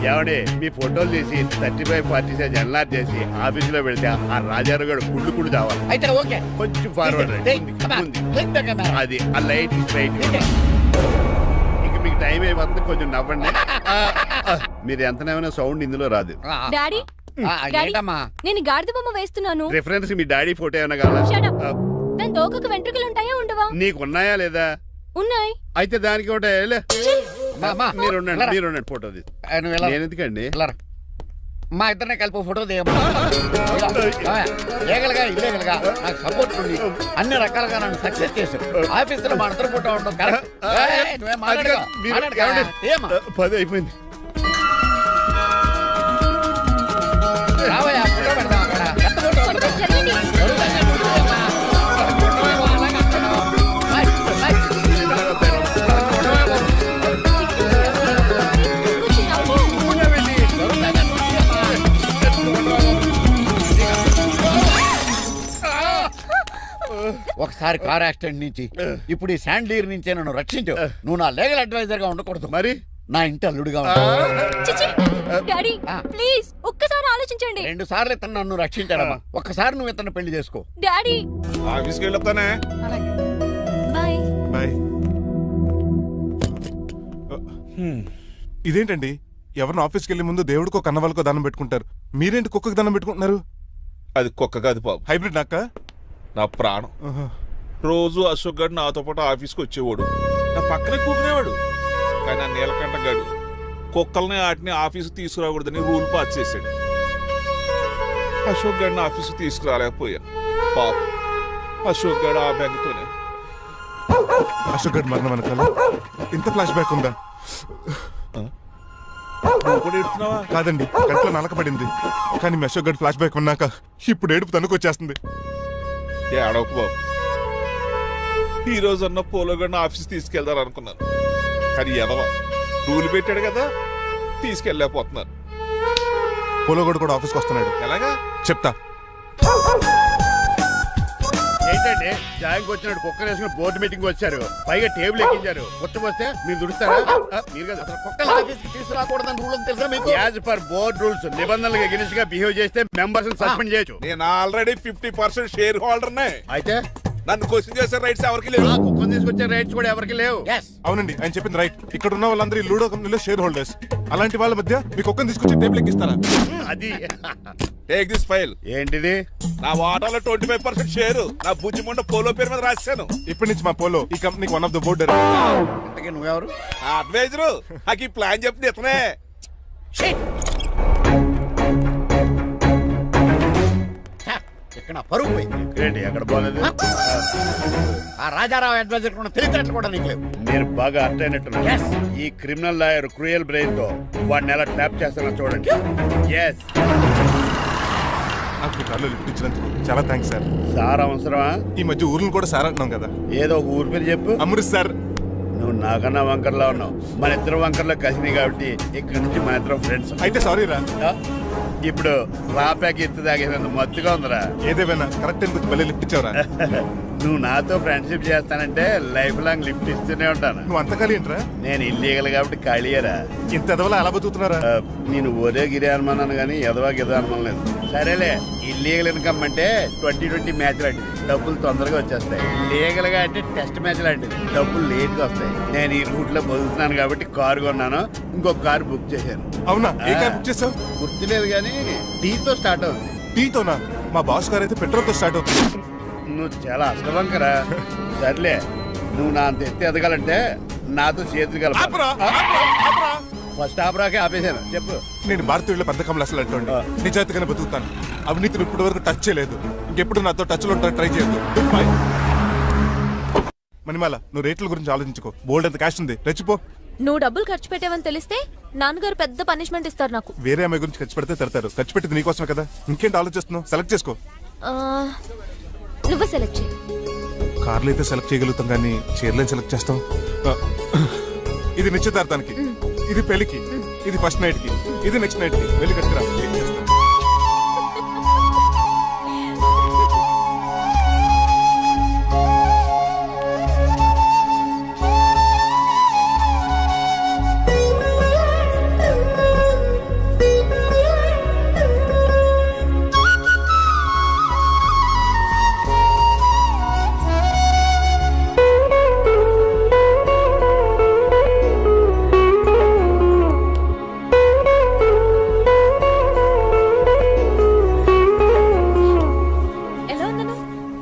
S3: ఏమండి, మీ ఫోటోలు తీసి 35-40 సైజ్ ఎన్లార్ చేసి ఆఫీసులో పెడితే ఆ రాజారావు గారు కుళ్ళు కావాలి.
S8: అయితే ఓకే.
S3: కొంచెం ఫార్వర్డ్ రండి. అది ఆ లైట్ స్ట్రైట్. ఇక మీకు టైం అయిపోతుంది, కొంచెం నవ్వండి. మీరు ఎంతనేమైనా సౌండ్ ఇందులో రాదు.
S6: డాడీ
S8: ఏంటమ్మా?
S6: నేను గాడిద బొమ్మ వేస్తున్నాను.
S3: రిఫరెన్స్ మీ డాడీ ఫోటో ఏమైనా కావాలా?
S6: దాని తోకకు వెంట్రుకలు ఉంటాయా ఉండవా?
S3: నీకు ఉన్నాయా లేదా?
S6: ఉన్నాయి.
S3: అయితే దానికి ఒకటే మీరు ఉండండి ఫోటో తీసి.
S8: నువ్వు ఎలా?
S3: నేను ఎందుకండి?
S8: మా ఇద్దరినే కలిపి ఫోటో తీయమ్మా. ఏగలగా ఇల్లేగలగా నాకు సపోర్ట్ ఉంది. అన్ని రకాలుగా నన్ను సక్సెస్ చేశారు. ఆఫీసులో మా ఇద్దరు ఫోటో ఉండడం కరెక్ట్. నువ్వేం మాట్లాడగా? మాట్లాడగా? ఏమ్మా?
S3: 10 అయిపోయింది.
S8: రావయ్యా, ఫోటో పెడదాం అక్కడ. ఎంత ఫోటో పెడదాం? ఒకసారి కార్ యాక్సిడెంట్ నుంచి ఇప్పుడు ఈ శాండ్లీర్ నుంచే నన్ను రక్షించావు. నువ్వు నా లీగల్ అడ్వైజర్ గా ఉండకూడదు, మరి నా ఇంటి అల్లుడుగా
S6: డాడీ ప్లీజ్ ఒక్కసారి ఆలోచించండి.
S8: 2 సార్లు ఇతను నన్ను రక్షించాడమ్మా. ఒక్కసారి నువ్వు ఇతను పెళ్లి చేసుకో.
S6: డాడీ
S11: ఆఫీస్కి వెళ్ళొస్తానే.
S6: Bye
S5: bye. ఇదేంటండి, ఎవరిని ఆఫీస్కి వెళ్ళే ముందు దేవుడికో కన్నవాళ్ళకో దండం పెట్టుకుంటారు, మీరేంటి కుక్కకి దండం పెట్టుకుంటున్నారు?
S11: అది కుక్క కాదు బాబు,
S5: హైబ్రిడ్ నాక
S11: నా ప్రాణం. రోజు అశోక్ గడు నాతో పాటు ఆఫీస్కి వచ్చేవాడు, నా పక్కనే కూకునేవాడు. కానీ ఆ నీలకంఠ గడు కుక్కల్ని వాటిని ఆఫీస్కి తీసుకురాకూడదని రూల్ పాస్ చేశాడు. అశోక్ గడిని ఆఫీస్కి తీసుకురాలేకపోయా. పాప అశోక్ గడు ఆ బెంగతోనే.
S5: అశోక్ గడ్ మరణం వెనకాల ఇంత ఫ్లాష్ బ్యాక్ ఉందా?
S11: నువ్వు కూడా ఎడుతున్నావా?
S5: కాదండి, కంట్లో నలకబడింది. కానీ మీ అశోక్ గడ్ ఫ్లాష్ బ్యాక్ ఉన్నాక ఇప్పుడు ఏడుపు తనుకొచ్చేస్తుంది.
S11: ఏడవకు బాబు. ఈ రోజు అన్న పోలో గడిని ఆఫీస్ తీసుకెళ్దాం అనుకున్నాను, కానీ ఎదవ రూల్ పెట్టాడు కదా, తీసుకెళ్ళలేకపోతున్నాను.
S5: పోలోగోడు కూడా ఆఫీస్కి వస్తున్నాడు.
S11: ఎలాగా
S5: చెప్తా.
S3: ఏంటండి జాయింగ్ వచ్చినట్టు కుక్కర్ వేసుకుని బోర్డు మీటింగ్ వచ్చారు, పైగా టేబుల్ ఎక్కించారు. వస్తే మీరు దుడుస్తారా? మీరు కదా అసలు
S8: కుక్కలు ఆఫీస్కి తీసుకురాకూడదని రూల్ తెలుసా మీకు?
S3: యాజ్ పర్ బోర్డ్ రూల్స్ నిబంధనలకు ఎగినిస్ట్ గా బిహేవ్ చేస్తే మెంబర్స్ సస్పెండ్ చేయొచ్చు.
S11: నేను ఆల్రెడీ 50% షేర్ హోల్డర్నే.
S3: అయితే
S11: నన్ను క్వశ్చన్ చేసే రైట్స్ ఎవరికి లేవు.
S3: కుక్కను తీసుకొచ్చే రైట్స్ కూడా ఎవరికి లేవు.
S5: అవునండి, ఆయన చెప్పింది రైట్. ఇక్కడ ఉన్న వాళ్ళందరూ ఈ లూడో కంపెనీలో షేర్ హోల్డర్స్. అలాంటి వాళ్ళ మధ్య మీకు ఒక్కని తీసుకొచ్చి టేబుల్ ఎక్కిస్తారా?
S3: అది
S11: టేక్ దిస్ ఫైల్.
S3: ఏంటిది?
S11: నా వాటాలో 25% షేరు నా బుజ్జిమండ పోలో పేరు మీద రాశాను.
S5: ఇప్పటి నుంచి మా పోలో ఈ కంపెనీకి వన్ ఆఫ్ ద బోర్డ్.
S8: ఇంతకీ నువ్వెవరు?
S11: అడ్వైజరు నాకు ఈ ప్లాన్ చెప్పింది ఇతనే.
S8: ఇక్కడ నా పరుగు పోయింది.
S3: ఏంటి ఎక్కడ బాగాలేదు?
S8: ఆ రాజారావు అడ్వైజర్ కూడా తెలియటట్లు కూడా నీకు లేవు.
S3: మీరు బాగా అర్థ అయినట్టున్నారు.
S8: Yes.
S3: ఈ క్రిమినల్ లాయర్ క్రూయల్ బ్రెయిన్ తో వాడిని ఎలా ట్యాప్ చేస్తానో చూడండి. ఎస్
S5: నాకు మీ కార్లో లిఫ్ట్ ఇచ్చినందుకు చాలా థ్యాంక్స్ సార్.
S3: సార్ అవసరమా?
S5: ఈ మధ్య ఊర్లు కూడా సార్ అంటున్నాం కదా.
S3: ఏదో ఒక ఊరి పేరు చెప్పు.
S5: అమృత్ సార్.
S3: నువ్వు నాకన్నా వంకర్లా ఉన్నావు. మన ఇద్దరు వంకర్లో కలిసినాయి కాబట్టి ఇక్కడ నుంచి మన ఇద్దరం ఫ్రెండ్స్.
S5: అయితే సారీ రా.
S3: ఇప్పుడు రాపాకి ఎత్తు తాగేదంత మత్తుగా ఉందిరా.
S5: ఏదేమైనా కరెక్ట్ టైం కొంచెం మళ్ళీ లిఫ్ట్ ఇచ్చావురా.
S3: నువ్వు నాతో ఫ్రెండ్షిప్ చేస్తానంటే లైఫ్ లాంగ్ లిఫ్ట్ ఇస్తూనే ఉంటాను.
S5: నువ్వు అంత ఖాళీ ఏంట్రా?
S3: నేను ఇల్లీగల్ కాబట్టి ఖాళీయరా.
S5: ఇంత ఎదవలా ఎలా బతుకుతున్నారా?
S3: నేను ఒరే గిరి అనుమానాను కానీ ఎదవా గిద అనుమానం లేదు. సరేలే, ఇల్లీగల్ ఇన్కమ్ అంటే 2020 మ్యాచ్ లాంటిది, డబ్బులు తొందరగా వచ్చేస్తాయి. లీగల్ గా అంటే టెస్ట్ మ్యాచ్ లాంటిది, డబ్బులు లేట్ గా వస్తాయి. నేను ఈ రూట్ లో బతుకుతున్నాను కాబట్టి కారు కొన్నాను, ఇంకొక కారు బుక్ చేశాను.
S5: అవునా? ఏ కార్ బుక్ చేసావు?
S3: గుర్తులేదు కానీ టీతో స్టార్ట్ అవుతుంది.
S5: టీతోనా? మా బాస్ కార్ అయితే పెట్రోల్ తో స్టార్ట్ అవుతుంది.
S3: నువ్వు చాలా అష్టవంకరా. సర్లే, నువ్వు నా అంత ఎత్తి ఎదగాలంటే నాతో చేతులు కలప. ఫస్ట్ ఆపరాకే ఆపేశాను. చెప్పు.
S5: నేను భారతీయుల పెద్ద కమలు అసలు అంటోండి. నిజాయితీగానే బతుకుతాను. అవినీతిని ఇప్పటి వరకు టచ్ చేయలేదు. ఇంకెప్పుడు నాతో టచ్ లో ట్రై చేయొద్దు. బాయ్. మణిమాల, నువ్వు రేట్ల గురించి ఆలోచించుకో. బోల్డ్ అంత క్యాష్ ఉంది, రెచ్చిపో.
S6: నువ్వు డబ్బులు ఖర్చు పెట్టావని తెలిస్తే నాన్నగారు పెద్ద పనిష్మెంట్ ఇస్తారు నాకు.
S5: వేరే అమ్మాయి గురించి ఖర్చు పెడితే తిడతారు. ఖర్చు పెట్టింది నీకోసమే కదా. ఇంకేంటి ఆలోచిస్తున్నావు? సెలెక్ట్ చేసుకో.
S6: ఆ, నువ్వే సెలెక్ట్ చేయి.
S5: కార్లు అయితే సెలెక్ట్ చేయగలుగుతాం కానీ చీరలే సెలెక్ట్ చేస్తాం. ఇది నిశ్చితార్థానికి, ఇది పెళ్లికి, ఇది ఫస్ట్ నైట్ కి, ఇది నెక్స్ట్ నైట్ కి. వెళ్ళి కట్టుకురా.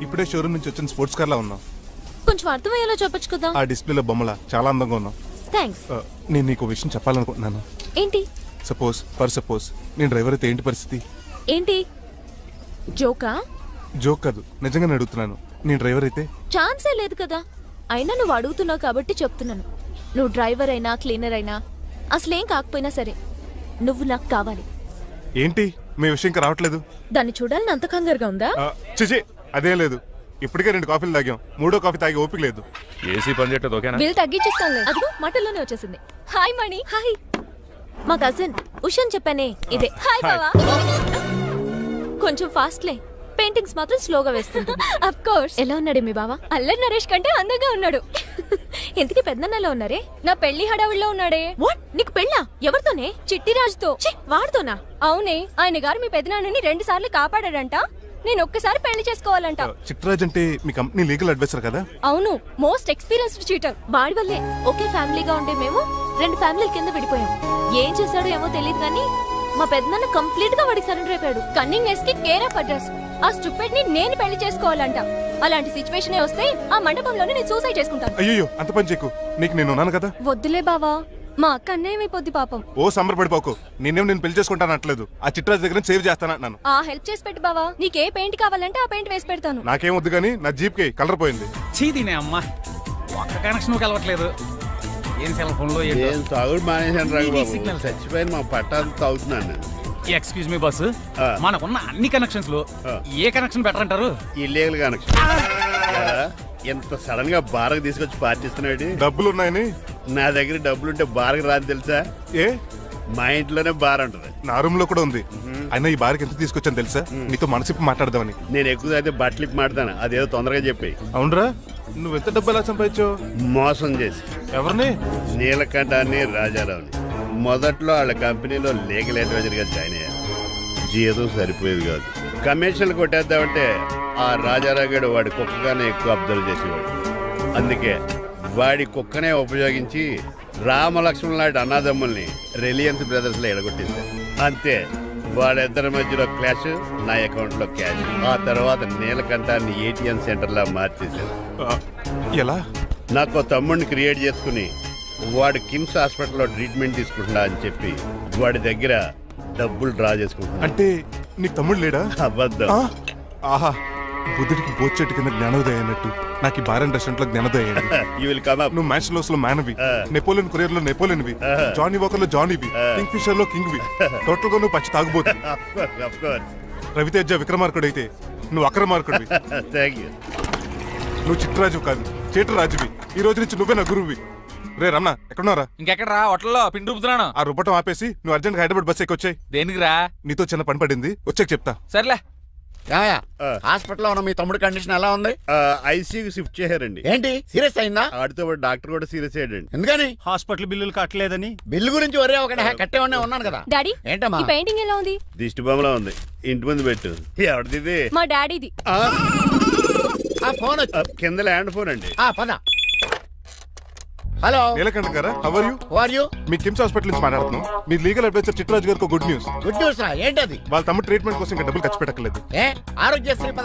S5: ఇప్పుడే షోరూమ్ నుంచి వచ్చిన స్పోర్ట్స్ కార్ లా ఉన్నావు.
S6: కొంచెం అర్థమయ్యేలా చెప్పొచ్చు కదా.
S5: ఆ డిస్ప్లేలో బొమ్మలా చాలా అందంగా ఉన్నావు.
S6: థ్యాంక్స్.
S5: నేను నీకు విషయం చెప్పాలనుకుంటున్నాను.
S6: ఏంటి?
S5: సపోజ్ నేను డ్రైవర్ అయితే ఏంటి పరిస్థితి?
S6: ఏంటి జోకా?
S5: జోక్ కాదు, నిజంగానే అడుగుతున్నాను. నేను డ్రైవర్ అయితే?
S6: ఛాన్సే లేదు కదా. అయినా నువ్వు అడుగుతున్నావు కాబట్టి చెప్తున్నాను. నువ్వు డ్రైవర్ అయినా క్లీనర్ అయినా అసలేం కాకపోయినా సరే నువ్వు నాకు కావాలి.
S5: ఏంటి మీ విషయం ఇంకా రావట్లేదు?
S6: దాన్ని చూడాలని అంత కంగారుగా ఉందా?
S5: చిచి, అదే లేదు. ఇప్పటికే 2 కాఫీలు తాగాం. 3వ కాఫీ తాగి ఓపిక లేదు.
S11: ఏసీ పని చేయట్లేదు, ఓకేనా?
S6: బిల్ తగ్గించిస్తానులే. అదిగో మాటల్లోనే వచ్చేసింది. హాయ్ మణి. హాయ్. మా కజిన్ ఉషాన్ చెప్పానే ఇదే. హాయ్ బావా. కొంచెం ఫాస్ట్లే, పెయింటింగ్స్ మాత్రం స్లోగా వేస్తుంటుంది. Of course. ఎలా ఉన్నాడే మీ బావ? అల్లరి నరేష్ కంటే అందంగా ఉన్నాడు. ఎందుకు పెద్దన్నలో ఉన్నారే? నా పెళ్లి హడావుల్లో ఉన్నాడే. వాట్? నీకు పెళ్ళా? ఎవరితోనే? చిట్టిరాజుతో. వాడితోనా? అవునే, ఆయన గారు మీ పెద్దనాన్నని 2 సార్లు కాపాడాడంట. నేను ఒక్కసారి పెళ్లి చేసుకోవాలంట.
S5: చిట్రాజ్ అంటే మీ కంపెనీ లీగల్ అడ్వైజర్ కదా?
S6: అవును, మోస్ట్ ఎక్స్పీరియన్స్డ్ చీటర్. వాడి వల్లే ఒకే ఫ్యామిలీగా ఉండే మేము 2 ఫ్యామిలీల కింద విడిపోయాం. ఏం చేశాడో ఏమో తెలియదు కానీ మా పెద్దనాన్న కంప్లీట్ గా వాడికి సరెండర్ అయిపోయాడు. కన్నింగ్ కి కేర్ ఆఫ్ అడ్రస్. ఆ స్టూపిడ్ ని నేను పెళ్లి చేసుకోవాలంట. అలాంటి సిచ్యువేషన్ వస్తే ఆ మండపంలోనే నేను సూసైడ్ చేసుకుంటాను.
S5: అయ్యో అంత పని చేయకు, నీకు నేను ఉన్నాను కదా.
S6: వద్దులే బావా, మా అక్క అన్యాయమైపోద్ది పాపం.
S5: ఓ సంబరపడిపోకు, నేను పెళ్లి చేసుకుంటాను అంటలేదు. ఆ చిట్రాజ్ దగ్గర సేవ్ చేస్తానంటున్నాను.
S6: ఆ హెల్ప్ చేసి పెట్టు బావా. నీకే పెయింట్ కావాలంటే ఆ పెయింట్ వేసి పెడతాను.
S5: నాకేం వద్దు కానీ నా జీప్ కి కలర్ పోయింది.
S12: చీదీనే అమ్మా, ఒక్క కనెక్షన్ కలవట్లేదు. ఏం సెల్ ఫోన్ లో
S3: ఏం తాగుడు మానేశాను రంగబాబు.
S12: Signal sir.
S3: చచ్చిపోయిన మా పట్టాలు తాగుతున్నాను నేను.
S12: ఎక్స్క్యూజ్ మీ బస్సు,
S3: ఆ.
S12: మనకున్న అన్ని కనెక్షన్స్ లో ఏ కనెక్షన్ బెటర్ అంటారు?
S3: Illegal connection. ఎంత సడన్ గా బారకు తీసుకొచ్చి పార్టీస్తున్నాడు.
S5: డబ్బులు ఉన్నాయని.
S3: నా దగ్గర డబ్బులుంటే బారకు రాదు తెలుసా?
S5: ఏ
S3: మా ఇంట్లోనే బార్ ఉంటుంది.
S5: నా రూమ్ లో కూడా ఉంది. అయినా ఈ బార్కి ఎంత తీసుకొచ్చాను తెలుసా? నీతో మనసిప్పి మాట్లాడదామని.
S3: నేను ఎక్కువ అయితే బట్టలిప్పి మాడతాను. అదేదో తొందరగా చెప్పి.
S5: అవునరా, నువ్వెంత డబ్బు ఎలా సంపాదించావు?
S3: మోసం చేసి
S5: ఎవరిని?
S3: నీలకంఠాన్ని, రాజారావుని. మొదట్లో వాళ్ళ కంపెనీలో లీగల్ అడ్వైజర్ గా జాయిన్ అయ్యాను. జీతం సరిపోయేది కాదు. కమిషన్లు కొట్టేద్దామంటే ఆ రాజారావు గడు వాడి కుక్కగానే ఎక్కువ అబ్జర్వ్ చేసేవాడు. అందుకే వాడి కుక్కనే ఉపయోగించి రామలక్ష్మణ్ లాంటి అన్నదమ్ముల్ని రిలయన్స్ బ్రదర్స్ లో ఎడగొట్టేశారు. అంతే, వాళ్ళిద్దరి మధ్యలో క్లాష్, నా అకౌంట్ లో క్యాష్. ఆ తర్వాత నీలకంఠాన్ని ఏటీఎం సెంటర్ లా మార్చేశారు.
S5: ఎలా?
S3: నాకు తమ్ముడిని క్రియేట్ చేసుకుని వాడు కిమ్స్ హాస్పిటల్లో ట్రీట్మెంట్ తీసుకుంటున్నా అని చెప్పి వాడి దగ్గర డబ్బులు డ్రా చేసుకుంటున్నా.
S5: అంటే నీకు తమ్ముడు లేడా?
S3: అబద్ధం.
S5: ఆ? ఆహా, బుద్ధుడికి బోచెట్టు కింద జ్ఞానోదయం అన్నట్టు నాకు ఈ బార్ అండ్ రెస్టారెంట్ లో జ్ఞానోదయం అయింది.
S3: You will come up.
S5: నువ్వు మ్యాచ్ లోస్ లో మ్యాన్వి, నెపోలియన్ కొరియర్ లో నెపోలియన్వి, జానీ వాకర్ లో జానీవి, కింగ్ ఫిషర్ లో కింగ్వి. టోటల్ గా నువ్వు పచ్చి తాగుబోతుంది.
S3: Of course.
S5: రవితేజ విక్రమార్కుడు అయితే నువ్వు అక్రమార్కుడివి.
S3: Thank you.
S5: నువ్వు చిట్టరాజు కాదు, చేటరాజువి. ఈ రోజు నుంచి నువ్వే నా గురువువి. రే రమణ, ఎక్కడున్నారా?
S12: ఇంకెక్కడ రా, హోటల్లో పిండి రూపుతున్నాను.
S5: ఆ రుబ్బటం ఆపేసి నువ్వు అర్జెంట్ హైదరాబాద్ బస్ ఎక్కొచ్చాయి.
S12: దేనికి రా?
S5: నీతో చిన్న పని పడింది, వచ్చాక చెప్తా.
S12: సర్లే.
S8: హాస్పిటల్లో ఉన్న మీ తమ్ముడి కండిషన్ ఎలా ఉంది?
S3: ఐసీయూకి షిఫ్ట్ చేశారండి.
S8: ఏంటి, సీరియస్ అయిందా?
S3: ఆడితో పాటు డాక్టర్ కూడా సీరియస్ అయ్యాడండి.
S8: ఎందుకని?
S2: హాస్పిటల్ బిల్లులు కట్టలేదని.
S8: బిల్లు గురించి ఒరే ఒకటి కట్టేవాడినే ఉన్నాను కదా.
S6: డాడీ,
S8: ఏంటమ్మా?
S6: ఈ పెయింటింగ్ ఎలా ఉంది?
S3: దిష్టి బొమ్మలా ఉంది. ఇంటి ముందు పెట్టు. ఎవరిది?
S6: మా డాడీది.
S8: ఆ ఫోన్ వచ్చి
S3: కింద ల్యాండ్ ఫోన్ అండి.
S8: పద. హలో,
S5: నీలకంఠ గారా, how are you?
S8: Who are you?
S5: మీ కిమ్స్ హాస్పిటల్ నుంచి మాట్లాడుతున్నాం. మీ లీగల్ అడ్వైజర్ చిట్టరాజు గారికి గుడ్ న్యూస్.
S8: గుడ్ న్యూస్ రా, ఏంటది?
S5: వాళ్ళ తమ్ముడు ట్రీట్మెంట్ కోసం ఇంకా డబ్బులు ఖర్చు పెట్టక్కర్లేదు.
S8: ఏ ఆరోగ్యశ్రీ